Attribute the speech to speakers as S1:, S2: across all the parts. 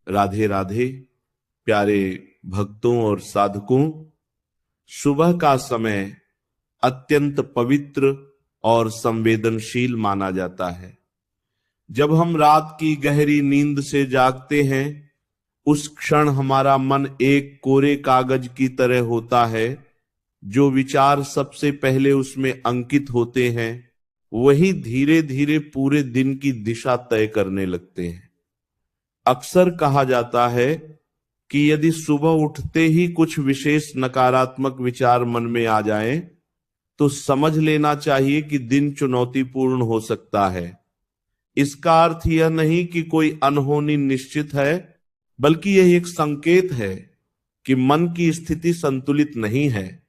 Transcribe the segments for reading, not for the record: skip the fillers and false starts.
S1: राधे राधे। प्यारे भक्तों और साधकों, सुबह का समय अत्यंत पवित्र और संवेदनशील माना जाता है। जब हम रात की गहरी नींद से जागते हैं, उस क्षण हमारा मन एक कोरे कागज की तरह होता है। जो विचार सबसे पहले उसमें अंकित होते हैं, वही धीरे धीरे पूरे दिन की दिशा तय करने लगते हैं। अक्सर कहा जाता है कि यदि सुबह उठते ही कुछ विशेष नकारात्मक विचार मन में आ जाएं, तो समझ लेना चाहिए कि दिन चुनौतीपूर्ण हो सकता है। इसका अर्थ यह नहीं कि कोई अनहोनी निश्चित है, बल्कि यह एक संकेत है कि मन की स्थिति संतुलित नहीं है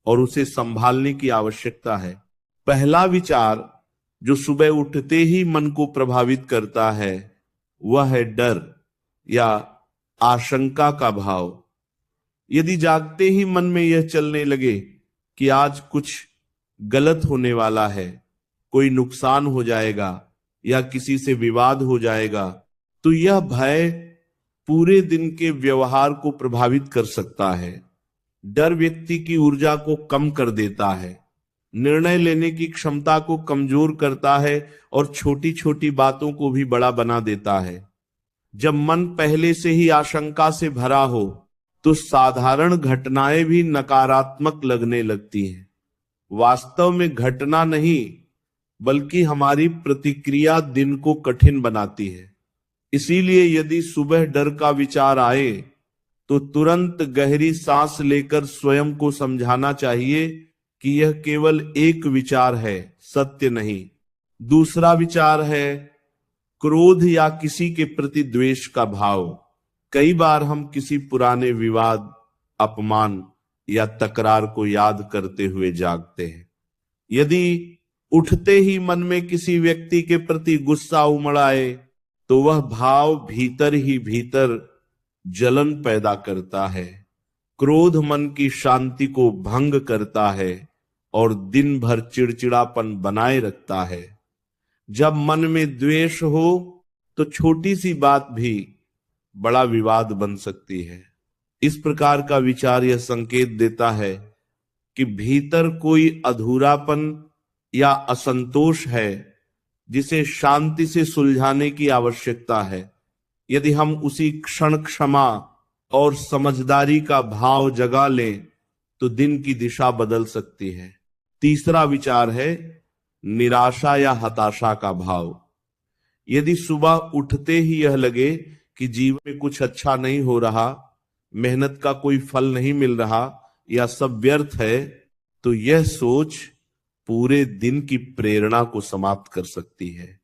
S1: और उसे संभालने की आवश्यकता है। पहला विचार जो सुबह उठते ही मन को प्रभावित करता है, वह है डर या आशंका का भाव। यदि जागते ही मन में यह चलने लगे कि आज कुछ गलत होने वाला है, कोई नुकसान हो जाएगा या किसी से विवाद हो जाएगा, तो यह भय पूरे दिन के व्यवहार को प्रभावित कर सकता है। डर व्यक्ति की ऊर्जा को कम कर देता है, निर्णय लेने की क्षमता को कमजोर करता है और छोटी छोटी बातों को भी बड़ा बना देता है। जब मन पहले से ही आशंका से भरा हो, तो साधारण घटनाएं भी नकारात्मक लगने लगती हैं। वास्तव में घटना नहीं, बल्कि हमारी प्रतिक्रिया दिन को कठिन बनाती है। इसीलिए यदि सुबह डर का विचार आए, तो तुरंत गहरी सांस लेकर स्वयं को समझाना चाहिए कि यह केवल एक विचार है, सत्य नहीं। दूसरा विचार है क्रोध या किसी के प्रति द्वेष का भाव। कई बार हम किसी पुराने विवाद, अपमान या तकरार को याद करते हुए जागते हैं। यदि उठते ही मन में किसी व्यक्ति के प्रति गुस्सा उमड़ आए, तो वह भाव भीतर ही भीतर जलन पैदा करता है। क्रोध मन की शांति को भंग करता है और दिन भर चिड़चिड़ापन बनाए रखता है। जब मन में द्वेष हो, तो छोटी सी बात भी बड़ा विवाद बन सकती है। इस प्रकार का विचार यह संकेत देता है कि भीतर कोई अधूरापन या असंतोष है, जिसे शांति से सुलझाने की आवश्यकता है। यदि हम उसी क्षण क्षमा और समझदारी का भाव जगा लें, तो दिन की दिशा बदल सकती है। तीसरा विचार है निराशा या हताशा का भाव। यदि सुबह उठते ही यह लगे कि जीवन में कुछ अच्छा नहीं हो रहा, मेहनत का कोई फल नहीं मिल रहा या सब व्यर्थ है, तो यह सोच पूरे दिन की प्रेरणा को समाप्त कर सकती है।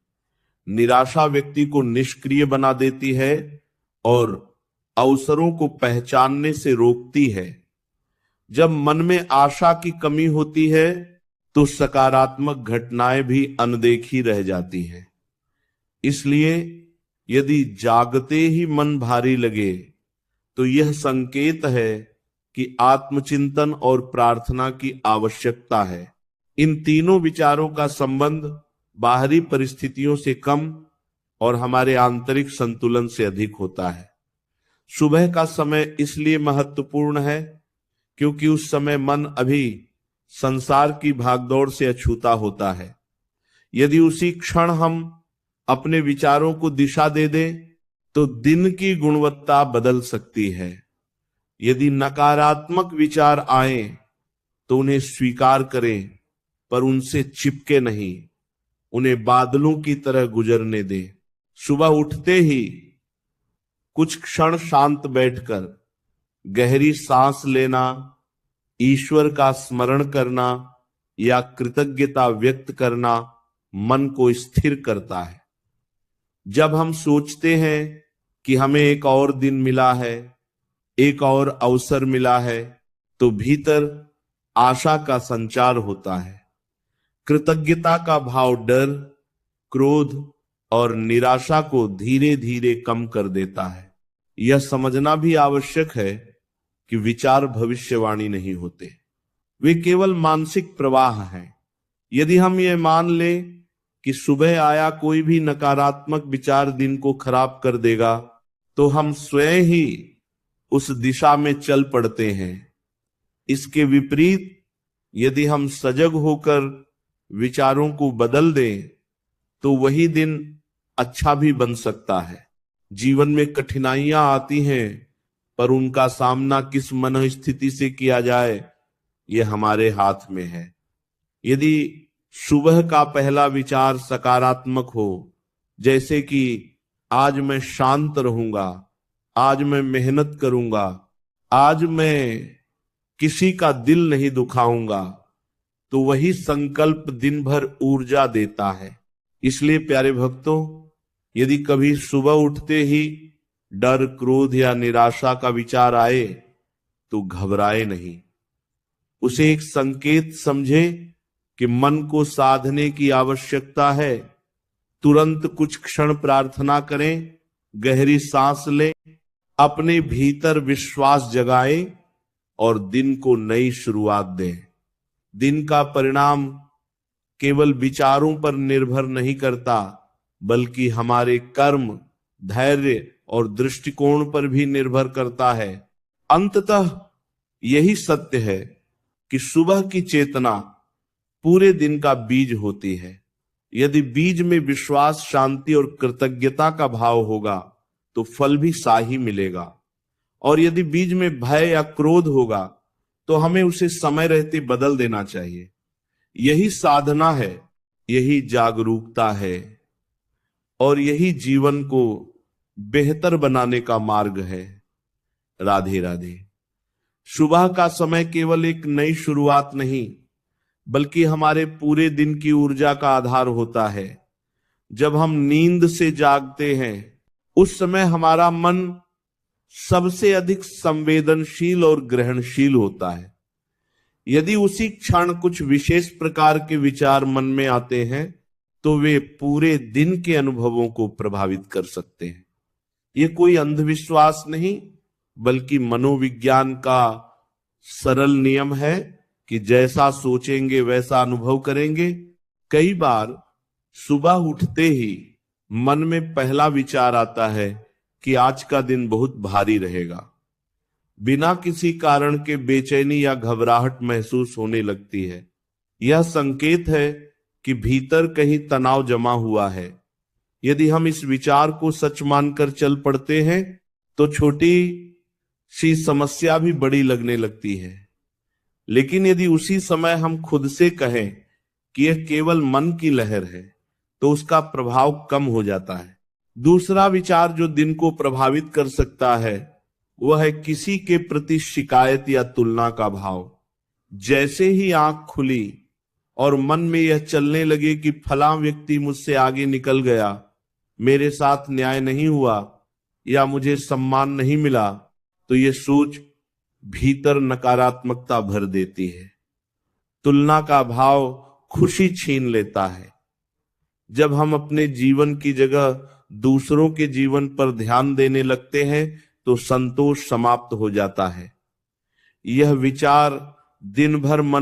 S1: निराशा व्यक्ति को निष्क्रिय बना देती है और अवसरों को पहचानने से रोकती है। जब मन में आशा की कमी होती है, तो सकारात्मक घटनाएं भी अनदेखी रह जाती हैं। इसलिए यदि जागते ही मन भारी लगे, तो यह संकेत है कि आत्मचिंतन और प्रार्थना की आवश्यकता है। इन तीनों विचारों का संबंध बाहरी परिस्थितियों से कम और हमारे आंतरिक संतुलन से अधिक होता है। सुबह का समय इसलिए महत्वपूर्ण है क्योंकि उस समय मन अभी संसार की भागदौड़ से अछूता होता है। यदि उसी क्षण हम अपने विचारों को दिशा दे दें, तो दिन की गुणवत्ता बदल सकती है। यदि नकारात्मक विचार आए, तो उन्हें स्वीकार करें, पर उनसे चिपके नहीं, उन्हें बादलों की तरह गुजरने दें। सुबह उठते ही कुछ क्षण शांत बैठकर गहरी सांस लेना, ईश्वर का स्मरण करना या कृतज्ञता व्यक्त करना मन को स्थिर करता है। जब हम सोचते हैं कि हमें एक और दिन मिला है, एक और अवसर मिला है, तो भीतर आशा का संचार होता है। कृतज्ञता का भाव डर, क्रोध और निराशा को धीरे धीरे कम कर देता है। यह समझना भी आवश्यक है कि विचार भविष्यवाणी नहीं होते, वे केवल मानसिक प्रवाह हैं। यदि हम ये मान लें कि सुबह आया कोई भी नकारात्मक विचार दिन को खराब कर देगा, तो हम स्वयं ही उस दिशा में चल पड़ते हैं। इसके विपरीत यदि हम सजग होकर विचारों को बदल दें तो वही दिन अच्छा भी बन सकता है। जीवन में कठिनाइयां आती हैं, पर उनका सामना किस मन स्थिति से किया जाए यह हमारे हाथ में है। यदि सुबह का पहला विचार सकारात्मक हो, जैसे कि आज मैं शांत रहूंगा, आज मैं मेहनत करूंगा, आज मैं किसी का दिल नहीं दुखाऊंगा, तो वही संकल्प दिन भर ऊर्जा देता है। इसलिए प्यारे भक्तों, यदि कभी सुबह उठते ही डर, क्रोध या निराशा का विचार आए तो घबराए नहीं। उसे एक संकेत समझे कि मन को साधने की आवश्यकता है। तुरंत कुछ क्षण प्रार्थना करें, गहरी सांस लें, अपने भीतर विश्वास जगाएं और दिन को नई शुरुआत दें। दिन का परिणाम केवल विचारों पर निर्भर नहीं करता, बल्कि हमारे कर्म, धैर्य और दृष्टिकोण पर भी निर्भर करता है। अंततः यही सत्य है कि सुबह की चेतना पूरे दिन का बीज होती है। यदि बीज में विश्वास, शांति और कृतज्ञता का भाव होगा तो फल भी साही मिलेगा, और यदि बीज में भय या क्रोध होगा तो हमें उसे समय रहते बदल देना चाहिए। यही साधना है, यही जागरूकता है और यही जीवन को बेहतर बनाने का मार्ग है। राधे राधे। सुबह का समय केवल एक नई शुरुआत नहीं, बल्कि हमारे पूरे दिन की ऊर्जा का आधार होता है। जब हम नींद से जागते हैं उस समय हमारा मन सबसे अधिक संवेदनशील और ग्रहणशील होता है। यदि उसी क्षण कुछ विशेष प्रकार के विचार मन में आते हैं तो वे पूरे दिन के अनुभवों को प्रभावित कर सकते हैं। ये कोई अंधविश्वास नहीं, बल्कि मनोविज्ञान का सरल नियम है कि जैसा सोचेंगे वैसा अनुभव करेंगे। कई बार सुबह उठते ही मन में पहला विचार आता है कि आज का दिन बहुत भारी रहेगा। बिना किसी कारण के बेचैनी या घबराहट महसूस होने लगती है। यह संकेत है कि भीतर कहीं तनाव जमा हुआ है। यदि हम इस विचार को सच मानकर चल पड़ते हैं तो छोटी सी समस्या भी बड़ी लगने लगती है। लेकिन यदि उसी समय हम खुद से कहें कि यह केवल मन की लहर है तो उसका प्रभाव कम हो जाता है। दूसरा विचार जो दिन को प्रभावित कर सकता है वह है किसी के प्रति शिकायत या तुलना का भाव। जैसे ही आंख खुली और मन में यह चलने लगे कि फलां व्यक्ति मुझसे आगे निकल गया, मेरे साथ न्याय नहीं हुआ या मुझे सम्मान नहीं मिला, तो यह सोच भीतर नकारात्मकता भर देती है। तुलना का भाव खुशी छीन लेता है। जब हम अपने जीवन की जगह दूसरों के जीवन पर ध्यान देने लगते हैं तो संतोष समाप्त हो जाता है। यह विचार दिन भर मन